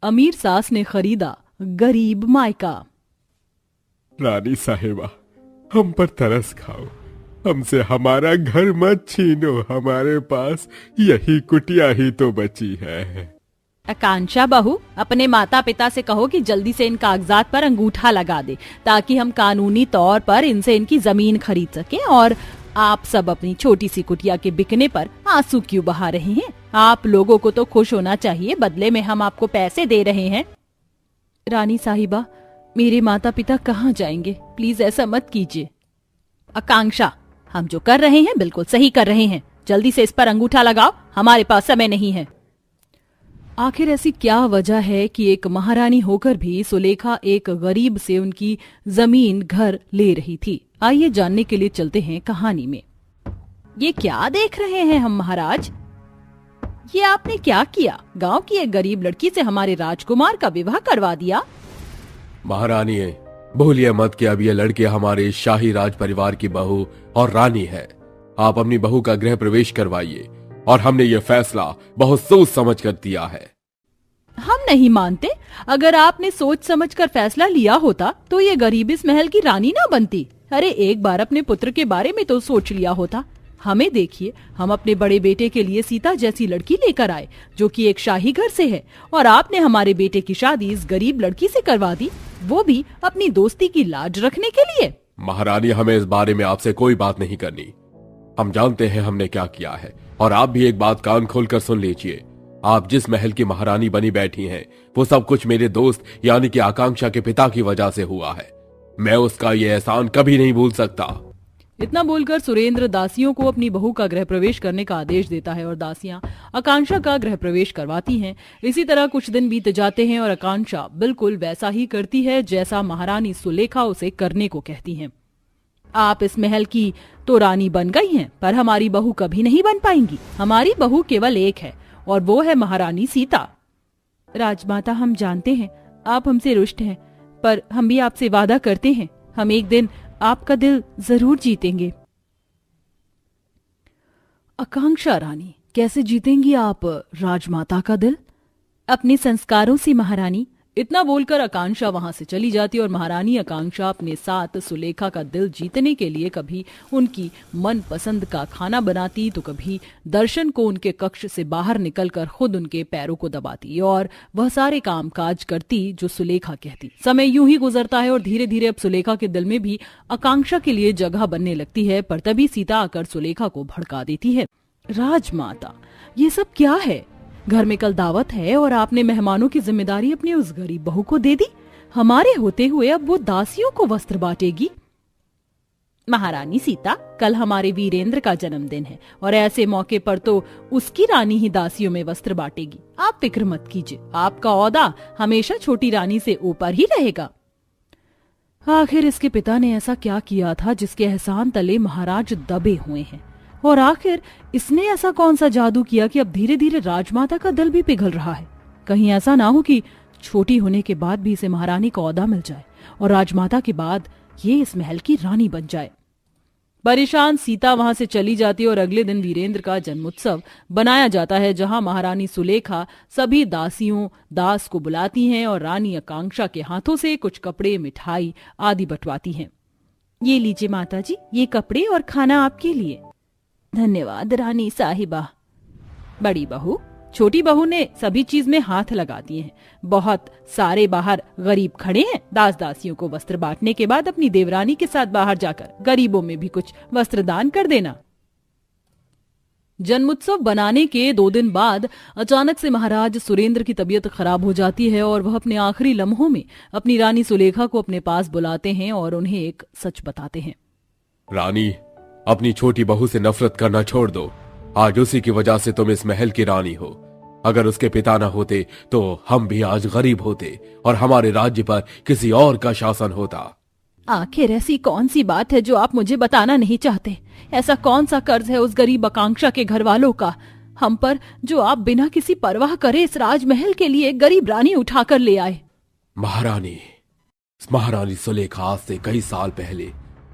अमीर सास ने खरीदा गरीब मायका। रानी साहिबा, हम पर तरस खाओ, हमसे हमारा घर मत छीनो, हमारे पास यही कुटिया ही तो बची है। आकांक्षा बहू, अपने माता पिता से कहो कि जल्दी से इन कागजात पर अंगूठा लगा दे ताकि हम कानूनी तौर पर इनसे इनकी जमीन खरीद सकें। और आप सब अपनी छोटी सी कुटिया के बिकने पर आंसू क्यों बहा रहे हैं? आप लोगों को तो खुश होना चाहिए, बदले में हम आपको पैसे दे रहे हैं। रानी साहिबा, मेरे माता पिता कहाँ जाएंगे? प्लीज ऐसा मत कीजिए। आकांक्षा, हम जो कर रहे हैं बिल्कुल सही कर रहे हैं, जल्दी से इस पर अंगूठा लगाओ, हमारे पास समय नहीं है। आखिर ऐसी क्या वजह है कि एक महारानी होकर भी सुलेखा एक गरीब से उनकी जमीन घर ले रही थी? आइए जानने के लिए चलते हैं कहानी में। ये क्या देख रहे हैं हम महाराज? ये आपने क्या किया? गांव की एक गरीब लड़की से हमारे राजकुमार का विवाह करवा दिया। महारानी, भूलिए मत कि अब ये लड़की हमारे शाही राज परिवार की बहू और रानी है। आप अपनी बहू का गृह प्रवेश करवाइए, और हमने ये फैसला बहुत सोच समझ कर दिया है। हम नहीं मानते। अगर आपने सोच समझकर फैसला लिया होता तो ये गरीब इस महल की रानी ना बनती। अरे एक बार अपने पुत्र के बारे में तो सोच लिया होता। हमें देखिए, हम अपने बड़े बेटे के लिए सीता जैसी लड़की लेकर आए जो कि एक शाही घर से है, और आपने हमारे बेटे की शादी इस गरीब लड़की से करवा दी, वो भी अपनी दोस्ती की लाज रखने के लिए। महारानी, हमें इस बारे में आपसे कोई बात नहीं करनी। हम जानते हैं हमने क्या किया है, और आप भी एक बात कान खोलकर सुन लीजिए। आप जिस महल की महारानी बनी बैठी हैं, वो सब कुछ मेरे दोस्त यानी कि आकांक्षा के पिता की वजह से हुआ है। मैं उसका ये एहसान कभी नहीं भूल सकता। इतना बोलकर सुरेंद्र दासियों को अपनी बहू का गृह प्रवेश करने का आदेश देता है और दासियां आकांक्षा का गृह प्रवेश करवाती हैं। इसी तरह कुछ दिन बीत जाते हैं और आकांक्षा बिल्कुल वैसा ही करती है जैसा महारानी सुलेखा उसे करने को कहती हैं। आप इस महल की तो रानी बन गई हैं, पर हमारी बहू कभी नहीं बन पाएंगी। हमारी बहू केवल एक है, और वो है महारानी सीता। राजमाता, हम जानते हैं आप हमसे रुष्ट हैं, पर हम भी आपसे वादा करते हैं, हम एक दिन आपका दिल जरूर जीतेंगे। आकांक्षा रानी, कैसे जीतेंगी आप राजमाता का दिल? अपने संस्कारों से महारानी। इतना बोलकर आकांक्षा वहां से चली जाती और महारानी आकांक्षा अपने साथ सुलेखा का दिल जीतने के लिए कभी उनकी मन पसंद का खाना बनाती तो कभी दर्शन को उनके कक्ष से बाहर निकलकर खुद उनके पैरों को दबाती, और वह सारे काम काज करती जो सुलेखा कहती। समय यूं ही गुजरता है और धीरे धीरे अब सुलेखा के दिल में भी आकांक्षा के लिए जगह बनने लगती है। पर तभी सीता आकर सुलेखा को भड़का देती है। राजमाता, ये सब क्या है? घर में कल दावत है और आपने मेहमानों की जिम्मेदारी अपनी उस गरीब बहू को दे दी। हमारे होते हुए अब वो दासियों को वस्त्र बांटेगी। महारानी सीता, कल हमारे वीरेंद्र का जन्मदिन है और ऐसे मौके पर तो उसकी रानी ही दासियों में वस्त्र बांटेगी। आप फिक्र मत कीजिए, आपका ओहदा हमेशा छोटी रानी से ऊपर ही रहेगा। आखिर इसके पिता ने ऐसा क्या किया था जिसके एहसान तले महाराज दबे हुए हैं? और आखिर इसने ऐसा कौन सा जादू किया कि अब धीरे धीरे राजमाता का दिल भी पिघल रहा है? कहीं ऐसा ना हो कि छोटी होने के बाद भी इसे महारानी का ओहदा मिल जाए और राजमाता के बाद ये इस महल की रानी बन जाए। परेशान सीता वहां से चली जाती और अगले दिन वीरेंद्र का जन्मोत्सव बनाया जाता है, जहां महारानी सुलेखा सभी दास को बुलाती हैं और रानी आकांक्षा के हाथों से कुछ कपड़े, मिठाई आदि बंटवाती हैं। ये लीजिए माता जी, ये कपड़े और खाना आपके लिए। धन्यवाद रानी साहिबा। बड़ी बहू, छोटी बहू ने सभी चीज में हाथ लगा दिए हैं। बहुत सारे बाहर गरीब खड़े हैं। दास दासियों को वस्त्र बांटने के बाद अपनी देवरानी के साथ बाहर जाकर गरीबों में भी कुछ वस्त्र दान कर देना। जन्मोत्सव बनाने के 2 दिन बाद अचानक से महाराज सुरेंद्र की तबीयत खराब हो जाती है और वह अपने आखिरी लम्हों में अपनी रानी सुलेखा को अपने पास बुलाते हैं और उन्हें एक सच बताते हैं। रानी, अपनी छोटी बहू से नफरत करना छोड़ दो। आज उसी की वजह से तुम इस महल की रानी हो। अगर उसके पिता न होते तो हम भी आज गरीब होते और हमारे राज्य पर किसी और का शासन होता। आखिर ऐसी कौन सी बात है जो आप मुझे बताना नहीं चाहते? ऐसा कौन सा कर्ज है उस गरीब आकांक्षा के घर वालों का हम पर, जो आप बिना किसी परवाह करे इस राजमहल के लिए गरीब रानी उठाकर ले आए? महारानी सुलेखा आज से कई साल पहले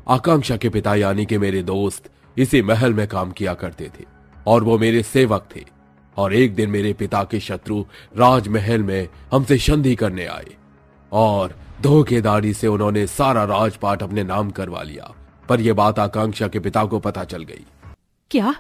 आकांक्षा के पिता यानी कि मेरे दोस्त इसी महल में काम किया करते थे और वो मेरे सेवक थे। और एक दिन मेरे पिता के शत्रु राजमहल में हमसे संधि करने आए और धोखेदारी से उन्होंने सारा राजपाट अपने नाम करवा लिया। पर यह बात आकांक्षा के पिता को पता चल गई। क्या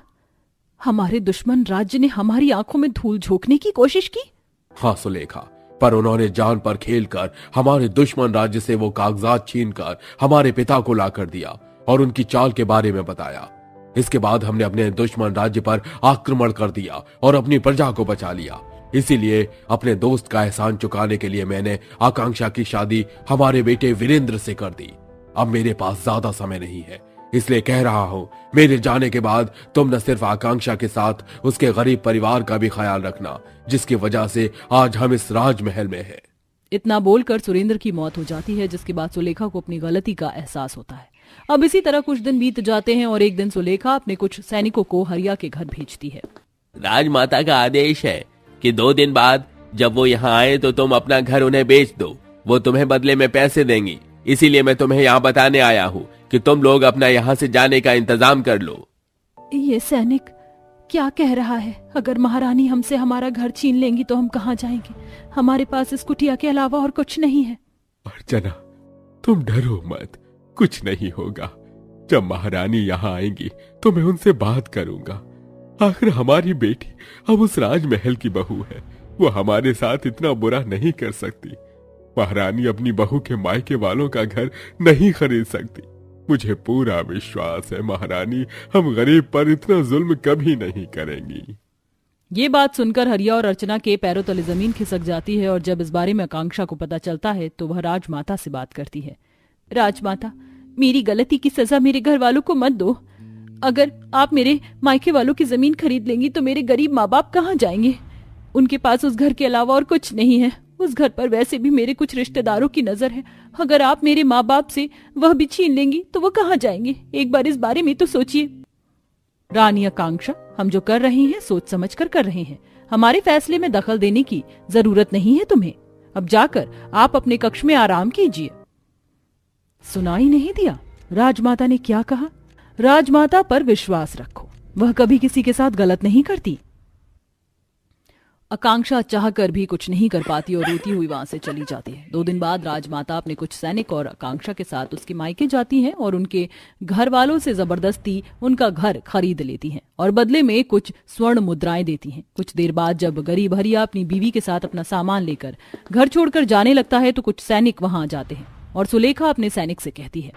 हमारे दुश्मन राज्य ने हमारी आंखों में धूल झोंकने की कोशिश की? हाँ सुलेखा, पर उन्होंने जान पर खेलकर हमारे दुश्मन राज्य से वो कागजात छीनकर हमारे पिता को ला कर दिया और उनकी चाल के बारे में बताया। इसके बाद हमने अपने दुश्मन राज्य पर आक्रमण कर दिया और अपनी प्रजा को बचा लिया। इसीलिए अपने दोस्त का एहसान चुकाने के लिए मैंने आकांक्षा की शादी हमारे बेटे वीरेंद्र से कर दी। अब मेरे पास ज्यादा समय नहीं है, इसलिए कह रहा हूँ मेरे जाने के बाद तुम न सिर्फ आकांक्षा के साथ उसके गरीब परिवार का भी ख्याल रखना, जिसकी वजह से आज हम इस राजमहल में हैं। इतना बोलकर सुरेंद्र की मौत हो जाती है, जिसके बाद सुलेखा को अपनी गलती का एहसास होता है। अब इसी तरह कुछ दिन बीत जाते हैं और एक दिन सुलेखा अपने कुछ सैनिकों को हरिया के घर भेजती है। राजमाता का आदेश है कि 2 दिन बाद जब वो यहाँ आए तो तुम अपना घर उन्हें बेच दो। वो तुम्हें बदले में पैसे देंगी, इसीलिए मैं तुम्हें यहाँ बताने आया हूँ कि तुम लोग अपना यहाँ से जाने का इंतजाम कर लो। ये सैनिक क्या कह रहा है? अगर महारानी हमसे हमारा घर छीन लेंगी तो हम कहाँ जाएंगे? हमारे पास इस कुटिया के अलावा और कुछ नहीं है। अर्चना, तुम डरो मत, कुछ नहीं होगा। जब महारानी यहाँ आएंगी तो मैं उनसे बात करूंगा। आखिर हमारी बेटी अब उस राजमहल की बहू है, वो हमारे साथ इतना बुरा नहीं कर सकती। महारानी अपनी बहू के मायके वालों का घर नहीं खरीद सकती। मुझे पूरा विश्वास है महारानी हम गरीब पर इतना जुल्म कभी नहीं करेंगी। ये बात सुनकर हरिया और अर्चना के पैरों तले जमीन खिसक जाती है और जब इस बारे में आकांक्षा को पता चलता है तो वह राजमाता से बात करती है। राजमाता, मेरी गलती की सजा मेरे घर वालों को मत दो। अगर आप मेरे मायके वालों की जमीन खरीद लेंगी तो मेरे गरीब माँ बाप कहाँ जाएंगे? उनके पास उस घर के अलावा और कुछ नहीं है। उस घर पर वैसे भी मेरे कुछ रिश्तेदारों की नजर है। अगर आप मेरे माँ बाप से वह भी छीन लेंगी तो वो कहाँ जाएंगे? एक बार इस बारे में तो सोचिए। रानी आकांक्षा, हम जो कर रहे हैं सोच समझ कर रहे हैं। हमारे फैसले में दखल देने की जरूरत नहीं है तुम्हें। अब जाकर आप अपने कक्ष में आराम कीजिए। सुनाई नहीं दिया राजमाता ने क्या कहा? राजमाता पर विश्वास रखो, वह कभी किसी के साथ गलत नहीं करती। आकांक्षा चाहकर भी कुछ नहीं कर पाती और रोती हुई वहां से चली जाती है। 2 दिन बाद राजमाता अपने कुछ सैनिक और आकांक्षा के साथ उसके मायके जाती हैं और उनके घर वालों से जबरदस्ती उनका घर खरीद लेती हैं और बदले में कुछ स्वर्ण मुद्राएं देती हैं। कुछ देर बाद जब गरीब हरिया अपनी बीवी के साथ अपना सामान लेकर घर छोड़कर जाने लगता है तो कुछ सैनिक वहां आ जाते हैं और सुलेखा अपने सैनिक से कहती है,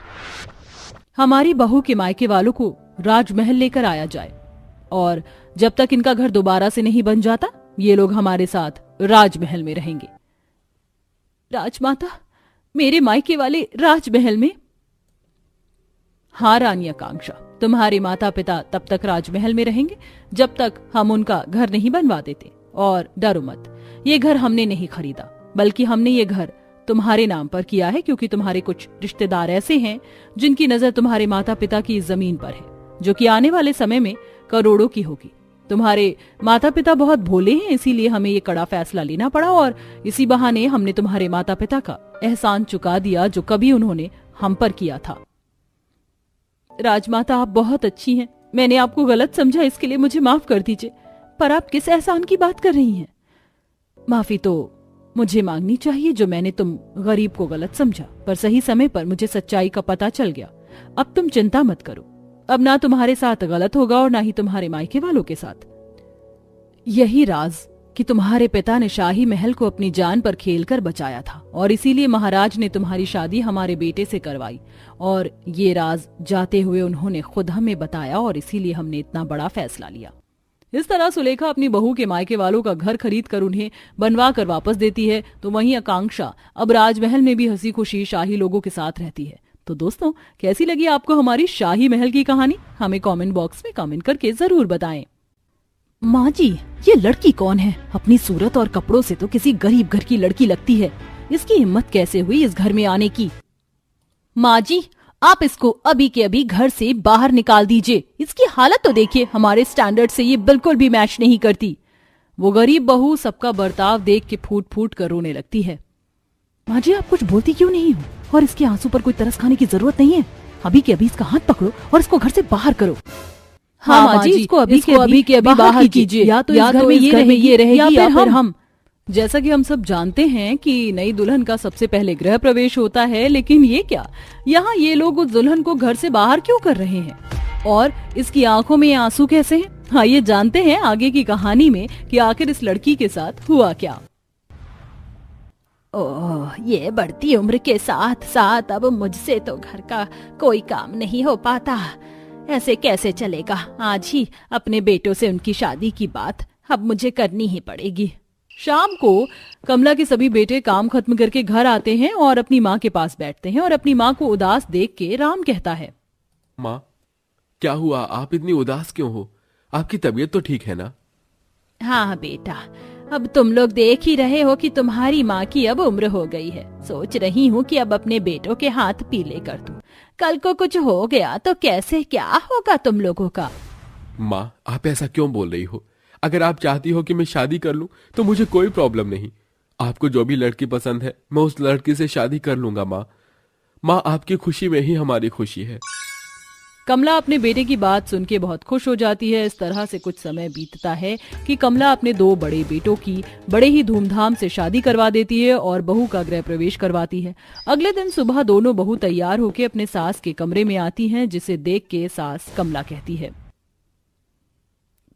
हमारी बहू के मायके वालों को राजमहल लेकर आया जाए और जब तक इनका घर दोबारा से नहीं बन जाता ये लोग हमारे साथ राजमहल में रहेंगे। राजमाता, मेरे मायके वाले राजमहल में? हाँ रानी आकांक्षा, तुम्हारे माता पिता तब तक राजमहल में रहेंगे जब तक हम उनका घर नहीं बनवा देते। और डरो मत, ये घर हमने नहीं खरीदा, बल्कि हमने ये घर तुम्हारे नाम पर किया है क्योंकि तुम्हारे कुछ रिश्तेदार ऐसे हैं जिनकी नजर तुम्हारे माता पिता की इस जमीन पर है, जो कि आने वाले समय में करोड़ों की होगी। तुम्हारे माता पिता बहुत भोले हैं, इसीलिए हमें ये कड़ा फैसला लेना पड़ा और इसी बहाने हमने तुम्हारे माता पिता का एहसान चुका दिया जो कभी उन्होंने हम पर किया था। राजमाता, आप बहुत अच्छी हैं। मैंने आपको गलत समझा, इसके लिए मुझे माफ कर दीजिए। पर आप किस एहसान की बात कर रही हैं? माफी तो मुझे मांगनी चाहिए जो मैंने तुम गरीब को गलत समझा, पर सही समय पर मुझे सच्चाई का पता चल गया। अब तुम चिंता मत करो, अब ना तुम्हारे साथ गलत होगा और ना ही तुम्हारे मायके वालों के साथ। यही राज कि तुम्हारे पिता ने शाही महल को अपनी जान पर खेलकर बचाया था और इसीलिए महाराज ने तुम्हारी शादी हमारे बेटे से करवाई और ये राज जाते हुए उन्होंने खुद हमें बताया और इसीलिए हमने इतना बड़ा फैसला लिया। इस तरह सुलेखा अपनी बहू के मायके वालों का घर खरीद कर उन्हें बनवा कर वापस देती है, तो वहीं आकांक्षा अब राजमहल में भी हंसी खुशी शाही लोगों के साथ रहती है। तो दोस्तों, कैसी लगी आपको हमारी शाही महल की कहानी? हमें कमेंट बॉक्स में कमेंट करके जरूर बताएं। माँ जी, ये लड़की कौन है? अपनी सूरत और कपड़ों से तो किसी गरीब घर की लड़की लगती है। इसकी हिम्मत कैसे हुई इस घर में आने की? माँ जी, आप इसको अभी के अभी घर से बाहर निकाल दीजिए। इसकी हालत तो देखिए, हमारे स्टैंडर्ड से ये बिल्कुल भी मैच नहीं करती। वो गरीब बहू सबका बर्ताव देख के फूट फूट कर रोने लगती है। माँ जी, आप कुछ बोलती क्यों नहीं हो? और इसके आंसू पर कोई तरस खाने की जरूरत नहीं है। अभी के अभी इसका हाथ पकड़ो और इसको घर से बाहर करो। हाँ माँ जी, इसको अभी के अभी बाहर कीजिए, या तो इस घर में ये रहेगी या फिर हम। जैसा कि हम सब जानते हैं कि नई दुल्हन का सबसे पहले गृह प्रवेश होता है, लेकिन ये क्या, यहाँ ये लोग उस दुल्हन को घर से बाहर क्यों कर रहे हैं और इसकी आंखों में आंसू कैसे हैं? हाँ, ये जानते हैं आगे की कहानी में कि आखिर इस लड़की के साथ हुआ क्या। ओह, ये बढ़ती उम्र के साथ साथ अब मुझसे तो घर का कोई काम नहीं हो पाता। ऐसे कैसे चलेगा? आज ही अपने बेटों से उनकी शादी की बात अब मुझे करनी ही पड़ेगी। शाम को कमला के सभी बेटे काम खत्म करके घर आते हैं और अपनी माँ के पास बैठते हैं और अपनी माँ को उदास देख के राम कहता है, माँ, क्या हुआ? आप इतनी उदास क्यों हो? आपकी तबीयत तो ठीक है ना? हाँ बेटा, अब तुम लोग देख ही रहे हो कि तुम्हारी माँ की अब उम्र हो गई है। सोच रही हूँ कि अब अपने बेटों के हाथ पीले कर दूं। कल को कुछ हो गया तो कैसे क्या होगा तुम लोगों का? माँ, आप ऐसा क्यों बोल रही हो? अगर आप चाहती हो कि मैं शादी कर लूं तो मुझे कोई प्रॉब्लम नहीं। आपको जो भी लड़की पसंद है मैं उस लड़की से शादी कर लूंगा। माँ, आपकी खुशी में ही हमारी खुशी है। कमला अपने बेटे की बात सुन के बहुत खुश हो जाती है। इस तरह से कुछ समय बीतता है कि कमला अपने 2 बड़े बेटों की बड़े ही धूमधाम से शादी करवा देती है और बहू का गृह प्रवेश करवाती है। अगले दिन सुबह दोनों बहू तैयार होकर अपने सास के कमरे में आती हैं, जिसे देख के सास कमला कहती है,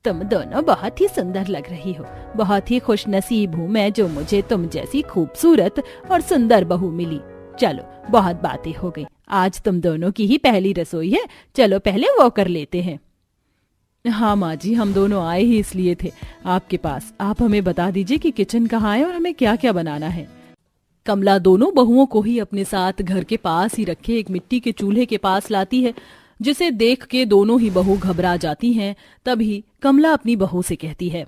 तुम दोनों बहुत ही सुंदर लग रही हो। बहुत ही खुशनसीब हूँ मैं जो मुझे तुम जैसी खूबसूरत और सुंदर बहू मिली। चलो, बहुत बातें हो गई, आज तुम दोनों की ही पहली रसोई है, चलो पहले वो कर लेते हैं। हाँ माँ जी, हम दोनों आए ही इसलिए थे आपके पास। आप हमें बता दीजिए कि किचन कहाँ है और हमें क्या क्या बनाना है। कमला दोनों बहुओं को ही अपने साथ घर के पास ही रखे एक मिट्टी के चूल्हे के पास लाती है, जिसे देख के दोनों ही बहू घबरा जाती हैं। तभी कमला अपनी बहू से कहती है,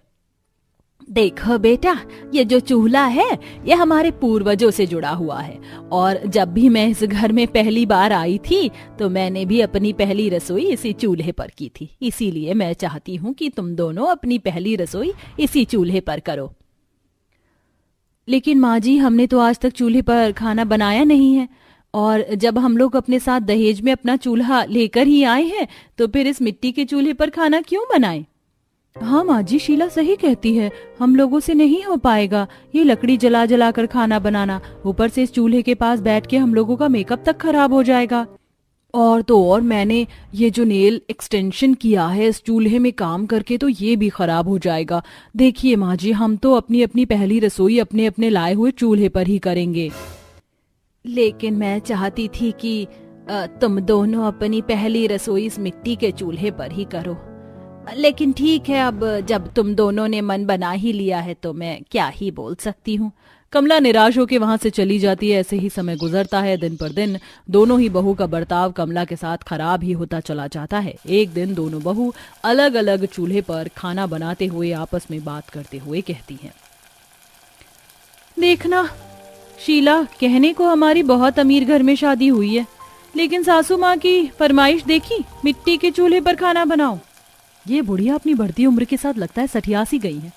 देखो बेटा, ये जो चूल्हा है ये हमारे पूर्वजों से जुड़ा हुआ है और जब भी मैं इस घर में पहली बार आई थी तो मैंने भी अपनी पहली रसोई इसी चूल्हे पर की थी। इसीलिए मैं चाहती हूँ कि तुम दोनों अपनी पहली रसोई इसी चूल्हे पर करो। लेकिन माँ जी, हमने तो आज तक चूल्हे पर खाना बनाया नहीं है और जब हम लोग अपने साथ दहेज में अपना चूल्हा लेकर ही आए हैं तो फिर इस मिट्टी के चूल्हे पर खाना क्यों बनाएं? हाँ माँ जी, शीला सही कहती है, हम लोगों से नहीं हो पाएगा ये लकड़ी जला जला कर खाना बनाना। ऊपर से इस चूल्हे के पास बैठ के हम लोगों का मेकअप तक खराब हो जाएगा। और तो और मैंने ये जो नेल एक्सटेंशन किया है इस चूल्हे में काम करके तो ये भी खराब हो जाएगा। देखिए माँ जी, हम तो अपनी अपनी पहली रसोई अपने अपने लाए हुए चूल्हे पर ही करेंगे। लेकिन मैं चाहती थी कि तुम दोनों अपनी पहली रसोई इस मिट्टी के चूल्हे पर ही करो। लेकिन ठीक है, अब जब तुम दोनों ने मन बना ही लिया है तो मैं क्या ही बोल सकती हूँ। कमला निराश होकर वहां से चली जाती है। ऐसे ही समय गुजरता है। दिन पर दिन दोनों ही बहू का बर्ताव कमला के साथ खराब ही होता चला जाता है। एक दिन दोनों बहू अलग अलग चूल्हे पर खाना बनाते हुए आपस में बात करते हुए कहती हैं, देखना शीला, कहने को हमारी बहुत अमीर घर में शादी हुई है, लेकिन सासू माँ की फरमाइश देखी, मिट्टी के चूल्हे पर खाना बनाओ। ये बुढ़िया अपनी बढ़ती उम्र के साथ लगता है सठियासी गई है।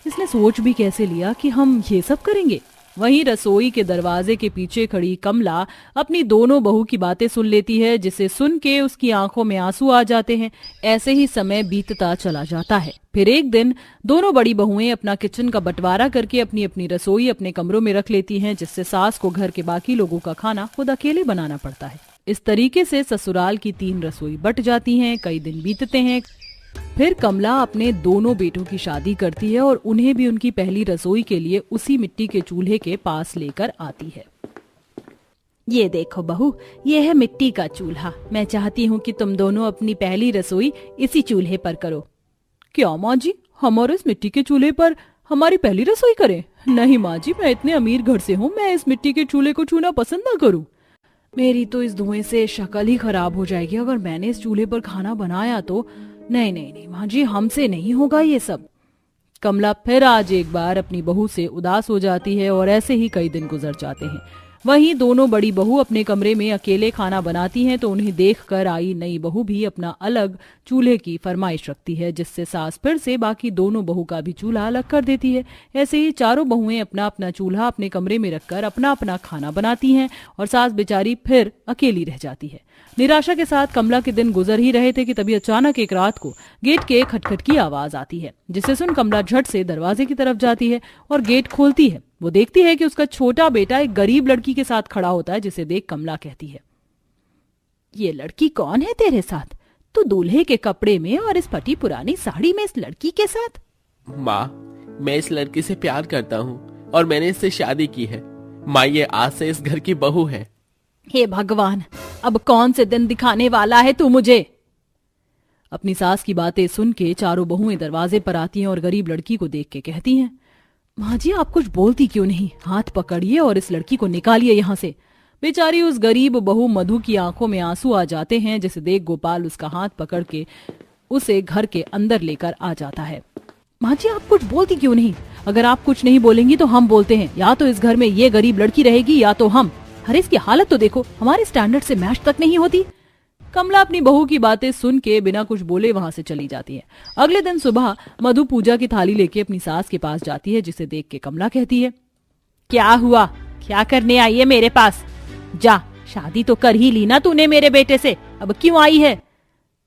इसने सोच भी कैसे लिया कि हम ये सब करेंगे। वहीं रसोई के दरवाजे के पीछे खड़ी कमला अपनी दोनों बहू की बातें सुन लेती है, जिसे सुन के उसकी आंखों में आंसू आ जाते हैं। ऐसे ही समय बीतता चला जाता है। फिर एक दिन दोनों बड़ी बहुएं अपना किचन का बंटवारा करके अपनी अपनी रसोई अपने कमरों में रख लेती हैं, जिससे सास को घर के बाकी लोगों का खाना खुद अकेले बनाना पड़ता है। इस तरीके से ससुराल की 3 रसोई बट जाती हैं। कई दिन बीतते हैं। फिर कमला अपने दोनों बेटों की शादी करती है और उन्हें भी उनकी पहली रसोई के लिए उसी मिट्टी के चूल्हे के पास लेकर आती है। ये देखो बहू, ये है मिट्टी का चूल्हा। मैं चाहती हूँ कि तुम दोनों अपनी पहली रसोई इसी चूल्हे पर करो। क्या माँ जी, हम और इस मिट्टी के चूल्हे पर हमारी पहली रसोई करें? नहीं माँ जी, मैं इतने अमीर घर से हूँ, मैं इस मिट्टी के चूल्हे को छूना पसंद ना करूँ। मेरी तो इस धुएं से शक्ल ही खराब हो जाएगी अगर मैंने इस चूल्हे पर खाना बनाया तो। नहीं नहीं नहीं माँ जी, हमसे नहीं होगा ये सब। कमला फिर आज एक बार अपनी बहू से उदास हो जाती है और ऐसे ही कई दिन गुजर जाते हैं। वहीं दोनों बड़ी बहू अपने कमरे में अकेले खाना बनाती हैं तो उन्हें देखकर आई नई बहू भी अपना अलग चूल्हे की फरमाइश रखती है, जिससे सास फिर से बाकी दोनों बहू का भी चूल्हा अलग कर देती है। ऐसे ही चारों बहुएं अपना अपना चूल्हा अपने कमरे में रखकर अपना अपना खाना बनाती हैं और सास बेचारी फिर अकेली रह जाती है। निराशा के साथ कमला के दिन गुजर ही रहे थे कि तभी अचानक एक रात को गेट के खटखट की आवाज आती है, जिसे सुन कमला झट से दरवाजे की तरफ जाती है और गेट खोलती है। वो देखती है कि उसका छोटा बेटा एक गरीब लड़की के साथ खड़ा होता है, जिसे देख कमला कहती है, ये लड़की कौन है तेरे साथ? तू दूल्हे के कपड़े में और इस फटी पुरानी साड़ी में इस लड़की के साथ? माँ, मैं इस लड़की से प्यार करता हूँ और मैंने इससे शादी की है। माँ, ये आज से इस घर की बहू है। हे भगवान, अब कौन से दिन दिखाने वाला है तू मुझे? अपनी सास की बातें सुन के चारों बहुएं दरवाजे पर आती हैं और गरीब लड़की को देख के कहती हैं, माँ जी आप कुछ बोलती क्यों नहीं? हाथ पकड़िए और इस लड़की को निकालिए यहाँ से। बेचारी उस गरीब बहू मधु की आंखों में आंसू आ जाते हैं, जिसे देख गोपाल उसका हाथ पकड़ के उसे घर के अंदर लेकर आ जाता है। माँ जी आप कुछ बोलती क्यों नहीं? अगर आप कुछ नहीं बोलेंगी तो हम बोलते हैं। या तो इस घर में ये गरीब लड़की रहेगी या तो हम। अरे इसकी हालत तो देखो, हमारे स्टैंडर्ड से मैच तक नहीं होती। कमला अपनी बहू की बातें सुन के बिना कुछ बोले वहां से चली जाती है। अगले दिन सुबह मधु पूजा की थाली लेके अपनी सास के पास जाती है, जिसे देख के कमला कहती है, क्या हुआ? क्या करने आई है मेरे पास? जा, शादी तो कर ही ली ना तूने मेरे बेटे से, अब क्यों आई है?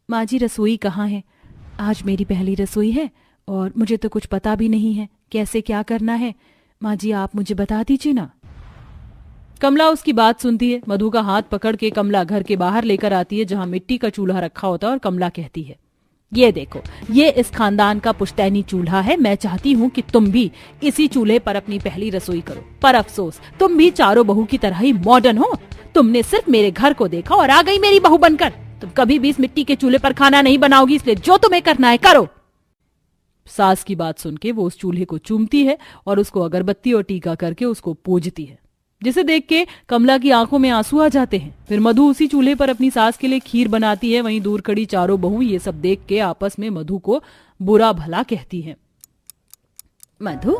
माँ जी रसोई कहाँ है? आज मेरी पहली रसोई है और मुझे तो कुछ पता भी नहीं है कैसे क्या करना है। माँ जी आप मुझे बता दीजिए ना। कमला उसकी बात सुनती है। मधु का हाथ पकड़ के कमला घर के बाहर लेकर आती है, जहां मिट्टी का चूल्हा रखा होता है, और कमला कहती है, ये देखो, ये इस खानदान का पुश्तैनी चूल्हा है। मैं चाहती हूँ कि तुम भी इसी चूल्हे पर अपनी पहली रसोई करो। पर अफसोस, तुम भी चारों बहू की तरह ही मॉडर्न हो। तुमने सिर्फ मेरे घर को देखा और आ गई मेरी बहू बनकर। तुम कभी भी इस मिट्टी के चूल्हे पर खाना नहीं बनाओगी, इसलिए जो तुम्हें करना है करो। सास की बात सुन के वो उस चूल्हे को चूमती है और उसको अगरबत्ती और टीका करके उसको पूजती है, जिसे देख के कमला की आंखों में आंसू आ जाते हैं। फिर मधु उसी चूल्हे पर अपनी सास के लिए खीर बनाती है। वहीं दूर खड़ी चारों बहू ये सब देख के आपस में मधु को बुरा भला कहती हैं। मधु,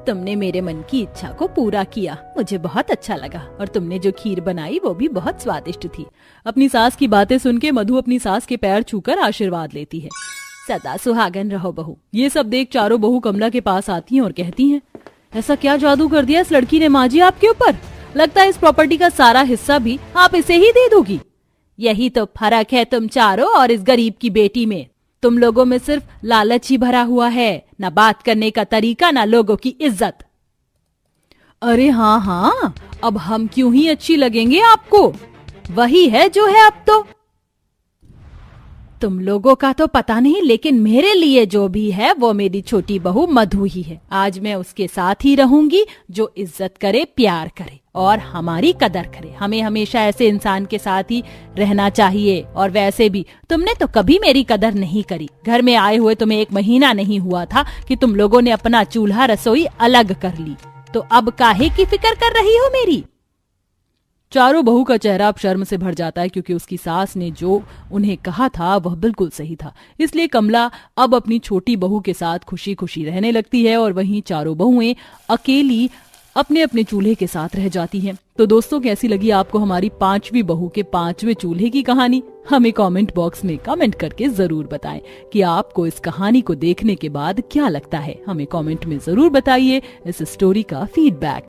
तुमने मेरे मन की इच्छा को पूरा किया, मुझे बहुत अच्छा लगा, और तुमने जो खीर बनाई वो भी बहुत स्वादिष्ट थी। अपनी सास की बातें सुन के मधु अपनी सास के पैर छूकर आशीर्वाद लेती है। सदा सुहागन रहो बहू। ये सब देख चारों बहू कमला के पास आती हैं और कहती हैं, ऐसा क्या जादू कर दिया इस लड़की ने माँ जी आपके ऊपर? लगता है इस प्रॉपर्टी का सारा हिस्सा भी आप इसे ही दे दोगी। यही तो फर्क है तुम चारों और इस गरीब की बेटी में। तुम लोगों में सिर्फ लालच ही भरा हुआ है, ना बात करने का तरीका, ना लोगों की इज्जत। अरे हाँ हाँ, अब हम क्यों ही अच्छी लगेंगे आपको? वही है जो है अब तो। तुम लोगों का तो पता नहीं, लेकिन मेरे लिए जो भी है वो मेरी छोटी बहू मधु ही है। आज मैं उसके साथ ही रहूंगी जो इज्जत करे, प्यार करे और हमारी कदर करे। हमें हमेशा ऐसे इंसान के साथ ही रहना चाहिए। और वैसे भी तुमने तो कभी मेरी कदर नहीं करी। घर में आए हुए तुम्हें 1 महीना नहीं हुआ था कि तुम लोगों ने अपना चूल्हा रसोई अलग कर ली, तो अब काहे की फिक्र कर रही हो मेरी? चारों बहू का चेहरा अब शर्म से भर जाता है, क्योंकि उसकी सास ने जो उन्हें कहा था वह बिल्कुल सही था। इसलिए कमला अब अपनी छोटी बहू के साथ खुशी खुशी रहने लगती है और वहीं चारों बहुएं अकेली अपने अपने चूल्हे के साथ रह जाती हैं। तो दोस्तों, कैसी लगी आपको हमारी 5वीं बहू के 5वें चूल्हे की कहानी? हमें कमेंट बॉक्स में कमेंट करके जरूर बताएं कि आपको इस कहानी को देखने के बाद क्या लगता है। हमें कमेंट में जरूर बताइए इस स्टोरी का फीडबैक।